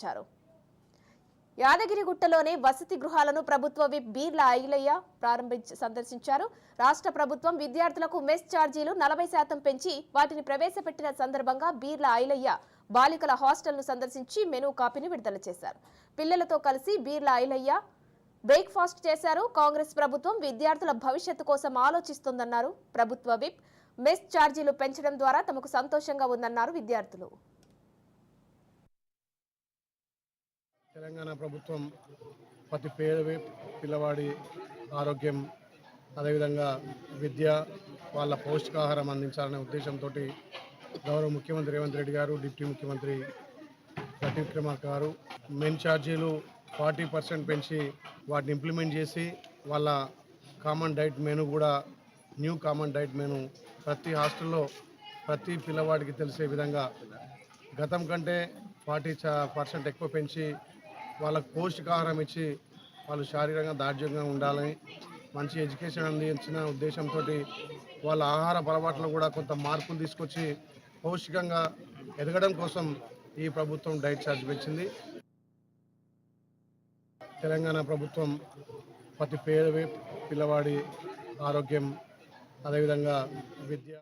ఇచ్చారు. యాదగిరిగుట్టలోని వసతి గృహాలను ప్రభుత్వ విప్ బీర్ల ఐలయ్య సందర్శించారు. రాష్ట్ర ప్రభుత్వం విద్యార్థులకు మెస్ ఛార్జీలు 40% పెంచి వాటిని ప్రవేశపెట్టిన సందర్భంగా బీర్ల ఐలయ్య బాలికల హాస్టల్ను సందర్శించి మెనూ కాపీని విడుదల చేశారు. పిల్లలతో కలిసి బీర్ల ఐలయ్య బ్రేక్ఫాస్ట్ చేశారు. కాంగ్రెస్ ప్రభుత్వం విద్యార్థుల భవిష్యత్తు కోసం ఆలోచిస్తోందన్నారు. ప్రభుత్వ విప్ మెస్ ఛార్జీలు పెంచడం ద్వారా తమకు సంతోషంగా ఉందన్నారు విద్యార్థులు. తెలంగాణ ప్రభుత్వం ప్రతి పేద పిల్లవాడి ఆరోగ్యం అదేవిధంగా విద్య వాళ్ళ పౌష్టికాహారం అందించాలనే ఉద్దేశంతో గౌరవ ముఖ్యమంత్రి రేవంత్ రెడ్డి గారు, డిప్యూటీ ముఖ్యమంత్రి ప్రతి విక్రమార్క గారు మెయిన్ ఛార్జీలు 40% పెంచి వాటిని ఇంప్లిమెంట్ చేసి వాళ్ళ కామన్ డైట్ మెనూ కూడా న్యూ కామన్ డైట్ మెనూ ప్రతి హాస్టల్లో ప్రతి పిల్లవాడికి తెలిసే విధంగా గతం కంటే 40% ఎక్కువ పెంచి వాళ్ళకు పౌష్టికాహారం ఇచ్చి వాళ్ళు శారీరకంగా దార్ఢ్యంగా ఉండాలని మంచి ఎడ్యుకేషన్ అందించిన ఉద్దేశంతో వాళ్ళ ఆహార అలవాట్లో కూడా కొంత మార్పులు తీసుకొచ్చి పౌష్టికంగా ఎదగడం కోసం ఈ ప్రభుత్వం డైట్ ఛార్జ్ పెంచింది. తెలంగాణ ప్రభుత్వం ప్రతి పేద పిల్లవాడి ఆరోగ్యం అదేవిధంగా విద్య